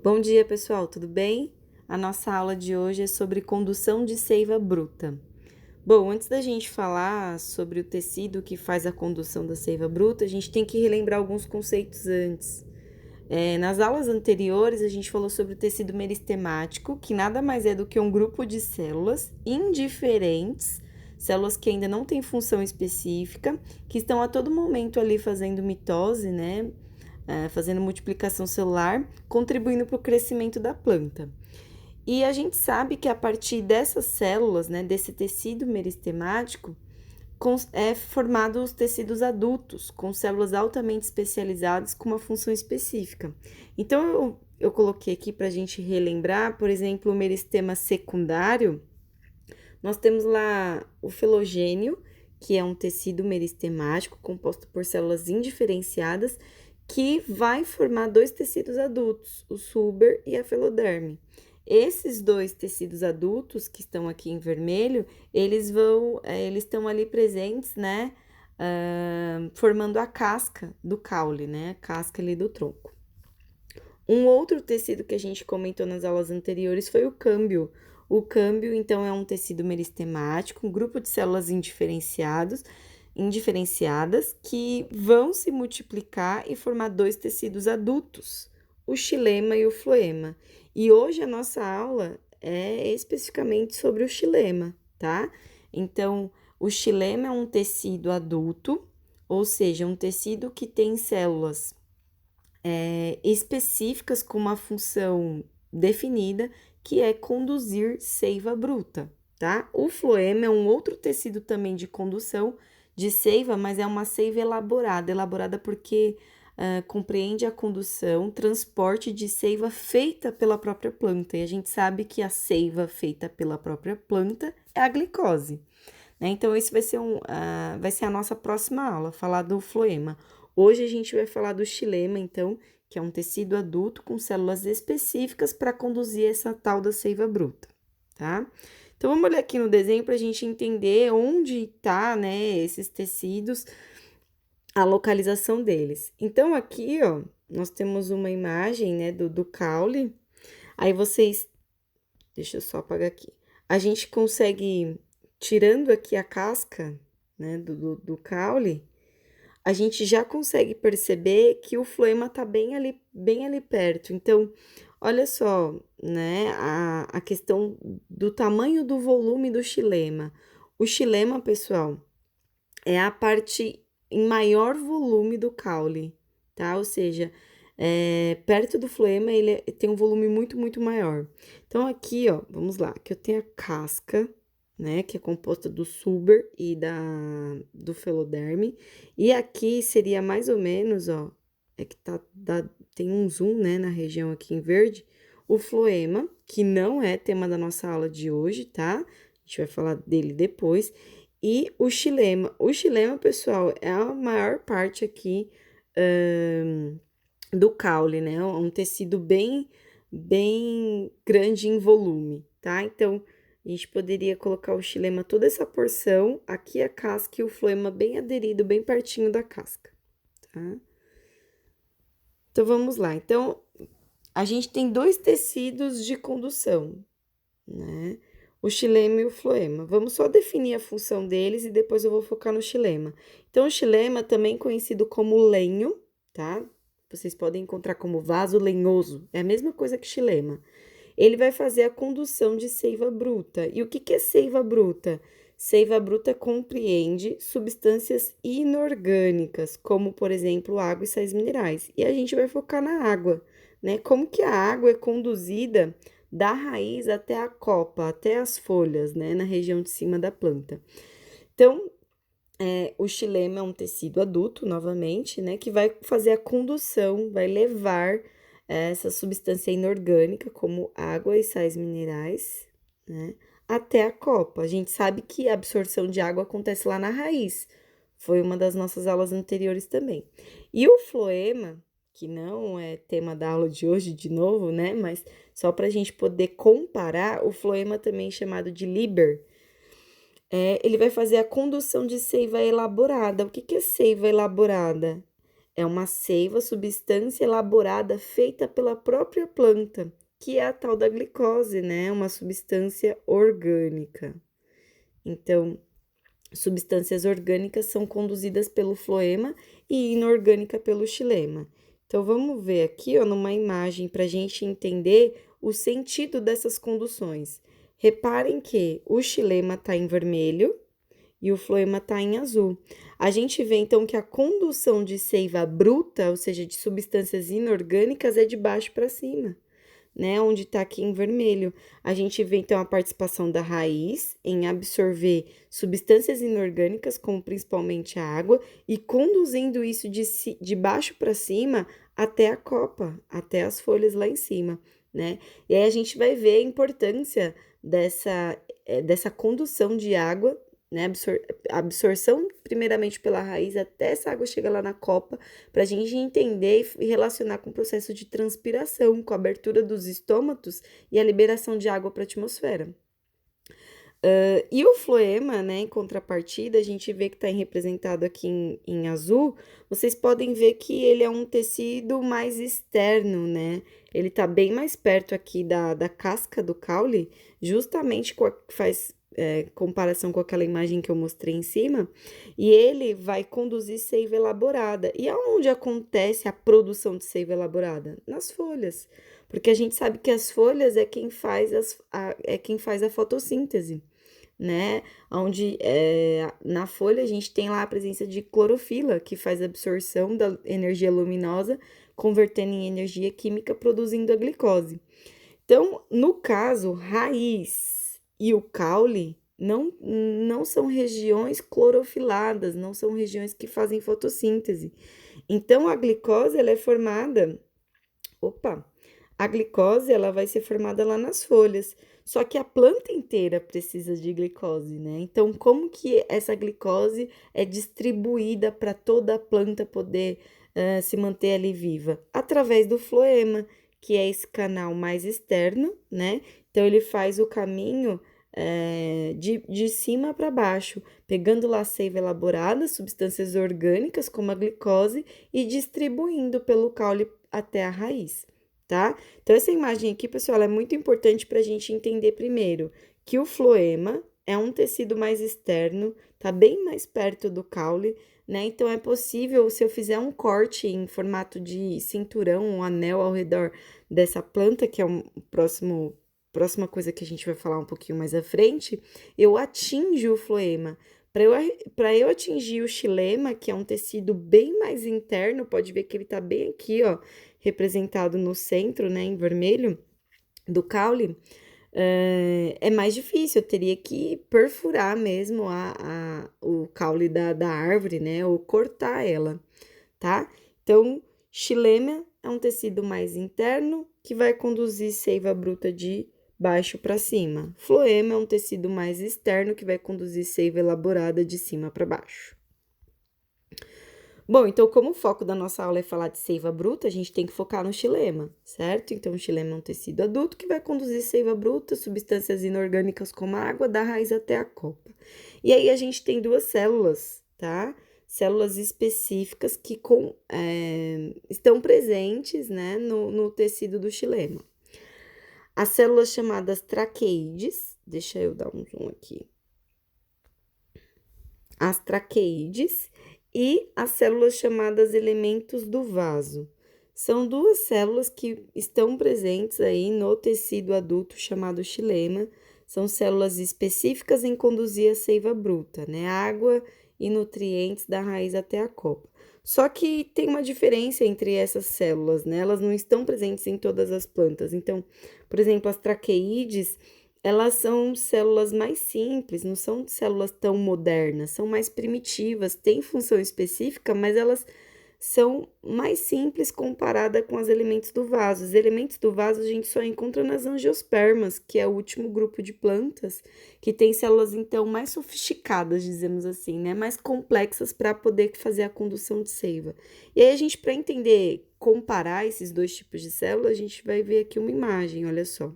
Bom dia, pessoal, tudo bem? A nossa aula de hoje é sobre condução de seiva bruta. Bom, antes da gente falar sobre o tecido que faz a condução da seiva bruta, a gente tem que relembrar alguns conceitos antes. Nas aulas anteriores, a gente falou sobre o tecido meristemático, que nada mais é do que um grupo de células indiferentes, células que ainda não têm função específica, que estão a todo momento ali fazendo mitose, né? Fazendo multiplicação celular, contribuindo para o crescimento da planta. E a gente sabe que a partir dessas células, né, desse tecido meristemático, é formado os tecidos adultos, com células altamente especializadas com uma função específica. Então, eu coloquei aqui para a gente relembrar, por exemplo, o meristema secundário, nós temos lá o filogênio, que é um tecido meristemático composto por células indiferenciadas, que vai formar dois tecidos adultos, o suber e a feloderme. Esses dois tecidos adultos que estão aqui em vermelho, eles estão ali presentes, né, formando a casca do caule, né, a casca ali do tronco. Um outro tecido que a gente comentou nas aulas anteriores foi o câmbio. O câmbio, então, é um tecido meristemático, um grupo de células indiferenciadas que vão se multiplicar e formar dois tecidos adultos, o xilema e o floema. E hoje a nossa aula é especificamente sobre o xilema, tá? Então, o xilema é um tecido adulto, ou seja, um tecido que tem células específicas com uma função definida, que é conduzir seiva bruta, tá? O floema é um outro tecido também de condução de seiva, mas é uma seiva elaborada porque compreende a condução, transporte de seiva feita pela própria planta. E a gente sabe que a seiva feita pela própria planta é a glicose, né? Então, isso vai ser a nossa próxima aula, falar do floema. Hoje a gente vai falar do xilema, então, que é um tecido adulto com células específicas para conduzir essa tal da seiva bruta, tá? Então, vamos olhar aqui no desenho para a gente entender onde tá, né, esses tecidos, a localização deles. Então, aqui, ó, nós temos uma imagem, né, do caule. Aí vocês, deixa eu só apagar aqui. A gente consegue, tirando aqui a casca, né, do caule, a gente já consegue perceber que o floema tá bem ali perto. Então, olha só, né, a questão do tamanho do volume do xilema. O xilema, pessoal, é a parte em maior volume do caule, tá? Ou seja, perto do floema ele tem um volume muito maior. Então, aqui, ó, vamos lá, que eu tenho a casca, né, que é composta do suber e do feloderme, e aqui seria mais ou menos, ó, é que tem um zoom, né, na região aqui em verde, o floema, que não é tema da nossa aula de hoje, tá? A gente vai falar dele depois, e o xilema. O xilema, pessoal, é a maior parte aqui do caule, né? É um tecido bem grande em volume, tá? Então, a gente poderia colocar o xilema toda essa porção, aqui a casca e o floema bem aderido, bem pertinho da casca, tá? Então, vamos lá. Então, a gente tem dois tecidos de condução, né? O xilema e o floema. Vamos só definir a função deles e depois eu vou focar no xilema. Então, o xilema, também conhecido como lenho, tá? Vocês podem encontrar como vaso lenhoso, é a mesma coisa que xilema. Ele vai fazer a condução de seiva bruta. E o que é seiva bruta? Seiva bruta compreende substâncias inorgânicas, como, por exemplo, água e sais minerais. E a gente vai focar na água, né? Como que a água é conduzida da raiz até a copa, até as folhas, né? Na região de cima da planta. Então, o xilema é um tecido adulto, novamente, né? Que vai fazer a condução, vai levar essa substância inorgânica, como água e sais minerais, né, até a copa. A gente sabe que a absorção de água acontece lá na raiz. Foi uma das nossas aulas anteriores também. E o floema, que não é tema da aula de hoje, de novo, né? Mas só para a gente poder comparar, o floema também chamado de liber, ele vai fazer a condução de seiva elaborada. O que é seiva elaborada? É uma seiva, substância elaborada feita pela própria planta, que é a tal da glicose, né? Uma substância orgânica. Então, substâncias orgânicas são conduzidas pelo floema e inorgânica pelo xilema. Então, vamos ver aqui, ó, numa imagem para a gente entender o sentido dessas conduções. Reparem que o xilema está em vermelho e o floema está em azul. A gente vê, então, que a condução de seiva bruta, ou seja, de substâncias inorgânicas, é de baixo para cima, né? Onde está aqui em vermelho. A gente vê, então, a participação da raiz em absorver substâncias inorgânicas, como principalmente a água, e conduzindo isso de baixo para cima até a copa, até as folhas lá em cima, né? E aí a gente vai ver a importância dessa condução de água, né? Absorção primeiramente pela raiz até essa água chegar lá na copa, para a gente entender e relacionar com o processo de transpiração, com a abertura dos estômatos e a liberação de água para a atmosfera. E o floema, né, em contrapartida, a gente vê que está representado aqui em azul, vocês podem ver que ele é um tecido mais externo, né? Ele está bem mais perto aqui da casca do caule, justamente faz comparação com aquela imagem que eu mostrei em cima, e ele vai conduzir seiva elaborada. E aonde acontece a produção de seiva elaborada? Nas folhas, porque a gente sabe que as folhas é quem faz a fotossíntese, né? Onde na folha a gente tem lá a presença de clorofila, que faz a absorção da energia luminosa, convertendo em energia química, produzindo a glicose. Então, no caso, raiz e o caule não são regiões clorofiladas, não são regiões que fazem fotossíntese. Então, a glicose, ela é formada... A glicose, ela vai ser formada lá nas folhas. Só que a planta inteira precisa de glicose, né? Então, como que essa glicose é distribuída para toda a planta poder se manter ali viva? Através do floema, que é esse canal mais externo, né? Então, ele faz o caminho de cima para baixo, pegando lá a seiva elaborada, substâncias orgânicas como a glicose e distribuindo pelo caule até a raiz, tá? Então, essa imagem aqui, pessoal, é muito importante para a gente entender primeiro que o floema é um tecido mais externo, tá bem mais perto do caule, né? Então, é possível, se eu fizer um corte em formato de cinturão, um anel ao redor dessa planta, que é próxima coisa que a gente vai falar um pouquinho mais à frente, eu atinjo o floema. Para eu atingir o xilema, que é um tecido bem mais interno, pode ver que ele tá bem aqui, ó, representado no centro, né, em vermelho, do caule, é mais difícil, eu teria que perfurar mesmo o caule da árvore, né, ou cortar ela, tá? Então, xilema é um tecido mais interno que vai conduzir seiva bruta de baixo para cima. Floema é um tecido mais externo que vai conduzir seiva elaborada de cima para baixo. Bom, então, como o foco da nossa aula é falar de seiva bruta, a gente tem que focar no xilema, certo? Então, o xilema é um tecido adulto que vai conduzir seiva bruta, substâncias inorgânicas como a água, da raiz até a copa. E aí, a gente tem duas células, tá? Células específicas que estão presentes, né, no tecido do xilema. As células chamadas traqueídes, deixa eu dar um zoom aqui. As traqueídes e as células chamadas elementos do vaso. São duas células que estão presentes aí no tecido adulto chamado xilema. São células específicas em conduzir a seiva bruta, né? Água e nutrientes da raiz até a copa. Só que tem uma diferença entre essas células, né? Elas não estão presentes em todas as plantas. Então, por exemplo, as traqueídes, elas são células mais simples, não são células tão modernas, são mais primitivas, têm função específica, mas elas são mais simples comparada com os elementos do vaso. Os elementos do vaso a gente só encontra nas angiospermas, que é o último grupo de plantas, que tem células, então, mais sofisticadas, dizemos assim, né? Mais complexas para poder fazer a condução de seiva. E aí, a gente, para entender, comparar esses dois tipos de células, a gente vai ver aqui uma imagem, olha só.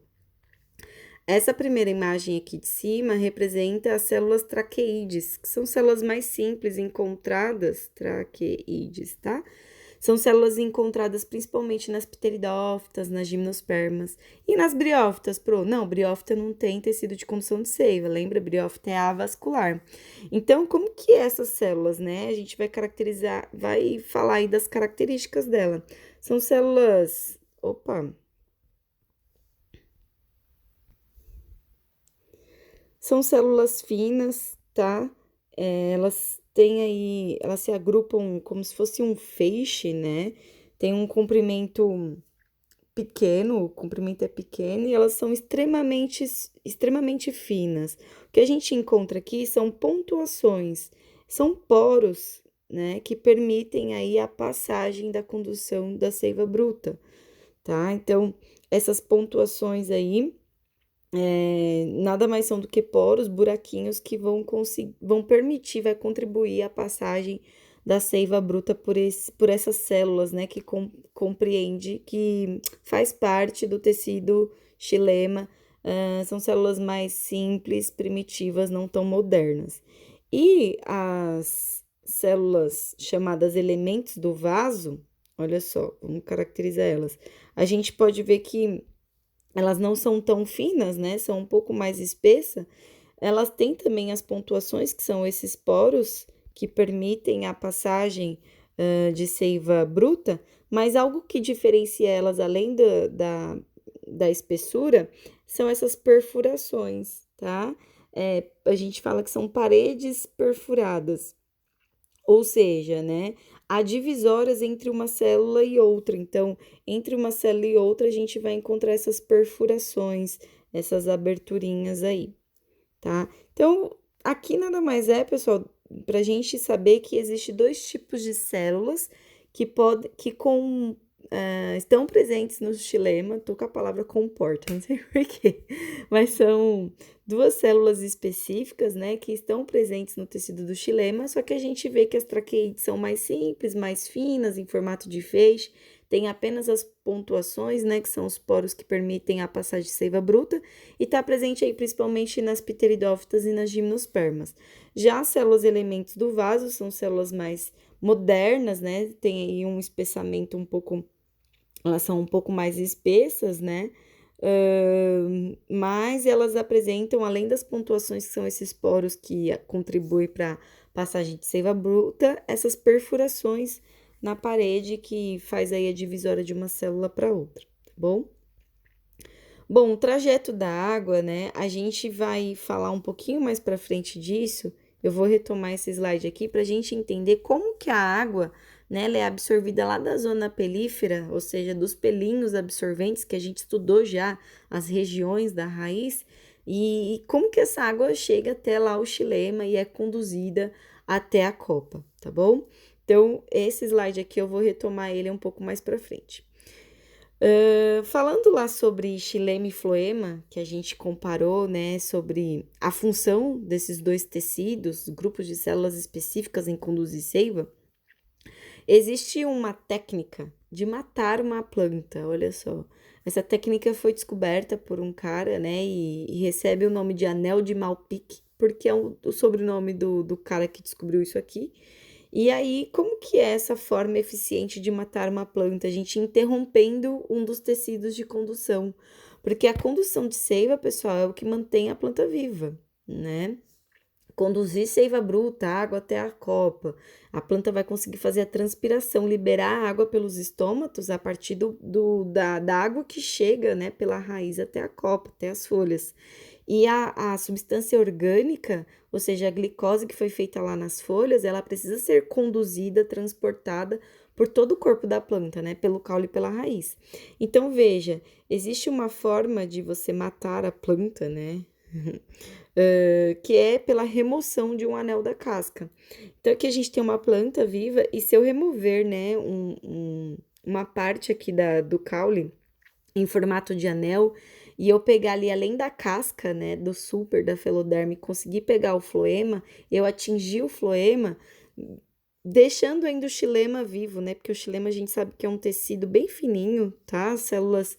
Essa primeira imagem aqui de cima representa as células traqueídes, que são células mais simples encontradas, traqueídes, tá? São células encontradas principalmente nas pteridófitas, nas gimnospermas e nas briófitas, Não, briófita não tem tecido de condução de seiva, lembra? Briófita é avascular. Então, como que é essas células, né? A gente vai caracterizar, vai falar aí das características dela. São células... Opa! São células finas, tá? Elas têm aí, elas se agrupam como se fosse um feixe, né? Tem um comprimento pequeno, o comprimento é pequeno e elas são extremamente finas. O que a gente encontra aqui são pontuações, são poros, né, que permitem aí a passagem da condução da seiva bruta, tá? Então, essas pontuações aí nada mais são do que poros, buraquinhos que vão permitir, vai contribuir a passagem da seiva bruta por essas células, né, que compreende, que faz parte do tecido xilema. São células mais simples, primitivas, não tão modernas. E as células chamadas elementos do vaso, olha só, vamos caracterizar elas. A gente pode ver que elas não são tão finas, né? São um pouco mais espessas. Elas têm também as pontuações, que são esses poros que permitem a passagem de seiva bruta, mas algo que diferencia elas, além da espessura, são essas perfurações, tá? A gente fala que são paredes perfuradas, ou seja, né? Há divisórias entre uma célula e outra. Então, entre uma célula e outra, a gente vai encontrar essas perfurações, essas aberturinhas aí, tá? Então, aqui nada mais é, pessoal, para a gente saber que existe dois tipos de células estão presentes no xilema. Tô com a palavra comporta, não sei porquê, mas são duas células específicas, né, que estão presentes no tecido do xilema, só que a gente vê que as traqueídeas são mais simples, mais finas, em formato de feixe, tem apenas as pontuações, né, que são os poros que permitem a passagem de seiva bruta, e está presente aí principalmente nas pteridófitas e nas gimnospermas. Já as células elementos do vaso são células mais modernas, né, tem aí um espessamento elas são um pouco mais espessas, né, mas elas apresentam, além das pontuações que são esses poros que contribuem para passagem de seiva bruta, essas perfurações na parede que faz aí a divisória de uma célula para outra, tá bom? Bom, o trajeto da água, né? A gente vai falar um pouquinho mais para frente disso. Eu vou retomar esse slide aqui para a gente entender como que a água, né, ela é absorvida lá da zona pelífera, ou seja, dos pelinhos absorventes que a gente estudou já, as regiões da raiz, e como que essa água chega até lá o xilema e é conduzida até a copa, tá bom? Então, esse slide aqui eu vou retomar ele um pouco mais para frente. Falando lá sobre xilema e floema, que a gente comparou, né, sobre a função desses dois tecidos, grupos de células específicas em conduzir seiva, existe uma técnica de matar uma planta, olha só. Essa técnica foi descoberta por um cara, né, e recebe o nome de anel de Malpique, porque é o sobrenome do cara que descobriu isso aqui. E aí, como que é essa forma eficiente de matar uma planta? A gente interrompendo um dos tecidos de condução. Porque a condução de seiva, pessoal, é o que mantém a planta viva, né? Conduzir seiva bruta, água até a copa. A planta vai conseguir fazer a transpiração, liberar a água pelos estômatos a partir da água que chega, né, pela raiz até a copa, até as folhas. E a substância orgânica, ou seja, a glicose que foi feita lá nas folhas, ela precisa ser conduzida, transportada por todo o corpo da planta, né? Pelo caule e pela raiz. Então, veja, existe uma forma de você matar a planta, né? Que é pela remoção de um anel da casca. Então, aqui a gente tem uma planta viva, e se eu remover, né, uma parte aqui do caule em formato de anel, e eu pegar ali, além da casca, né, do super, da feloderme, conseguir pegar o floema, eu atingir o floema, deixando ainda o xilema vivo, né, porque o xilema a gente sabe que é um tecido bem fininho, tá? Células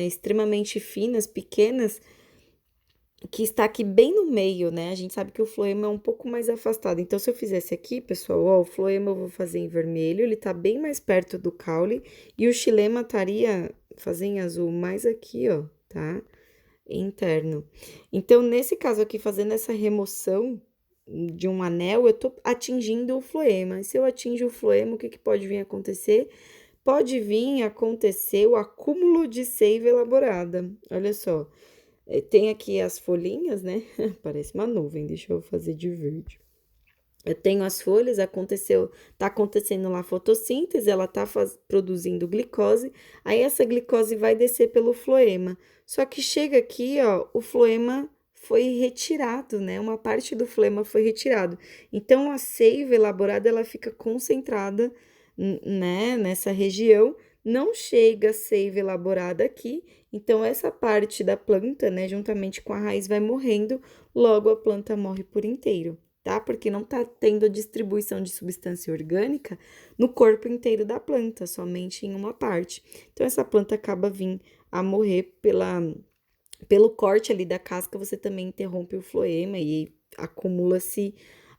extremamente finas, pequenas, que está aqui bem no meio, né? A gente sabe que o floema é um pouco mais afastado. Então, se eu fizesse aqui, pessoal, ó, o floema eu vou fazer em vermelho, ele tá bem mais perto do caule, e o xilema estaria, fazer em azul, mais aqui, ó, tá? Interno. Então, nesse caso aqui, fazendo essa remoção de um anel, eu tô atingindo o floema. E se eu atingo o floema, o que pode vir a acontecer? Pode vir a acontecer o acúmulo de seiva elaborada. Olha só. Tem aqui as folhinhas, né? Parece uma nuvem, deixa eu fazer de verde. Eu tenho as folhas, tá acontecendo lá a fotossíntese, ela tá produzindo glicose, aí essa glicose vai descer pelo floema. Só que chega aqui, ó, o floema foi retirado, né? Uma parte do floema foi retirado. Então, a seiva elaborada, ela fica concentrada, né, nessa região, não chega a seiva elaborada aqui, então essa parte da planta, né, juntamente com a raiz vai morrendo, logo a planta morre por inteiro, tá? Porque não tá tendo a distribuição de substância orgânica no corpo inteiro da planta, somente em uma parte. Então essa planta acaba vindo a morrer pelo corte ali da casca, você também interrompe o floema e acumula-se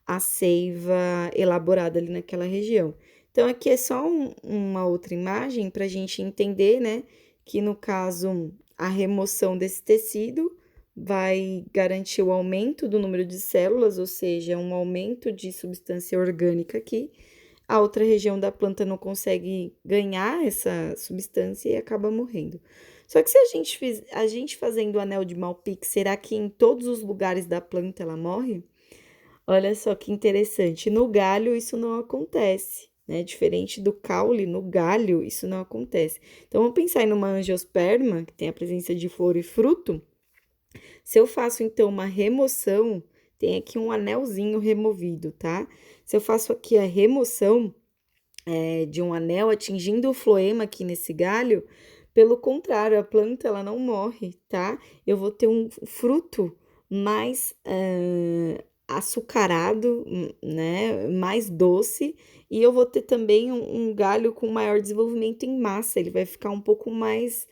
a seiva elaborada ali naquela região. Então, aqui é só uma outra imagem para a gente entender, né, que no caso a remoção desse tecido vai garantir o aumento do número de células, ou seja, um aumento de substância orgânica aqui. A outra região da planta não consegue ganhar essa substância e acaba morrendo. Só que se a gente fazendo o anel de Malpique, será que em todos os lugares da planta ela morre? Olha só que interessante. No galho isso não acontece, né? Diferente do caule, no galho isso não acontece. Então vamos pensar em uma angiosperma, que tem a presença de flor e fruto. Se eu faço então uma remoção, tem aqui um anelzinho removido, tá? Se eu faço aqui a remoção de um anel atingindo o floema aqui nesse galho, pelo contrário, a planta ela não morre, tá? Eu vou ter um fruto mais açucarado, né? Mais doce, e eu vou ter também um galho com maior desenvolvimento em massa, ele vai ficar um pouco mais,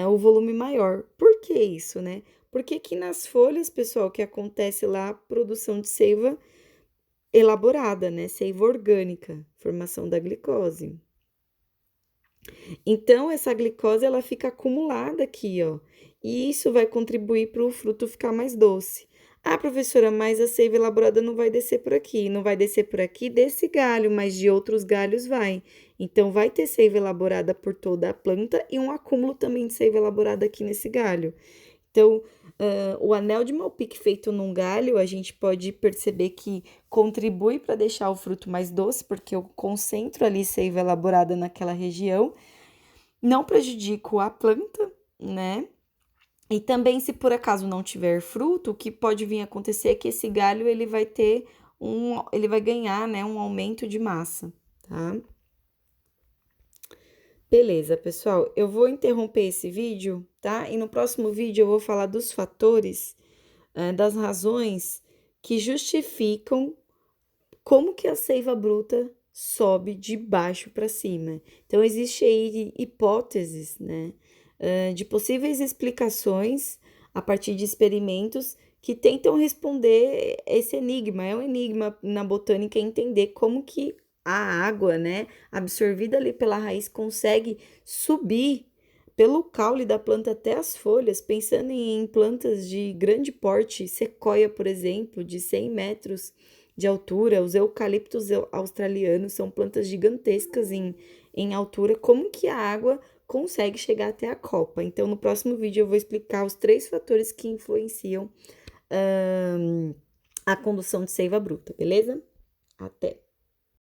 o volume maior. Por que isso, né? Porque aqui nas folhas, pessoal, que acontece lá a produção de seiva elaborada, né? Seiva orgânica, formação da glicose. Então, essa glicose ela fica acumulada aqui, ó, e isso vai contribuir para o fruto ficar mais doce. Ah, professora, mas a seiva elaborada não vai descer por aqui, não vai descer por aqui desse galho, mas de outros galhos vai. Então, vai ter seiva elaborada por toda a planta e um acúmulo também de seiva elaborada aqui nesse galho. Então, o anel de Malpique feito num galho, a gente pode perceber que contribui para deixar o fruto mais doce, porque eu concentro ali seiva elaborada naquela região, não prejudico a planta, né? E também, se por acaso não tiver fruto, o que pode vir a acontecer é que esse galho ele vai ter ele vai ganhar, né, um aumento de massa, tá? Beleza, pessoal, eu vou interromper esse vídeo, tá? E no próximo vídeo eu vou falar dos fatores, das razões que justificam como que a seiva bruta sobe de baixo para cima. Então, existe aí hipóteses, né, de possíveis explicações a partir de experimentos que tentam responder esse enigma. É um enigma na botânica entender como que a água, né, absorvida ali pela raiz consegue subir pelo caule da planta até as folhas, pensando em plantas de grande porte, sequoia, por exemplo, de 100 metros de altura, os eucaliptos australianos são plantas gigantescas em altura, como que a água consegue chegar até a copa. Então, no próximo vídeo eu vou explicar os 3 fatores que influenciam a condução de seiva bruta, beleza? Até!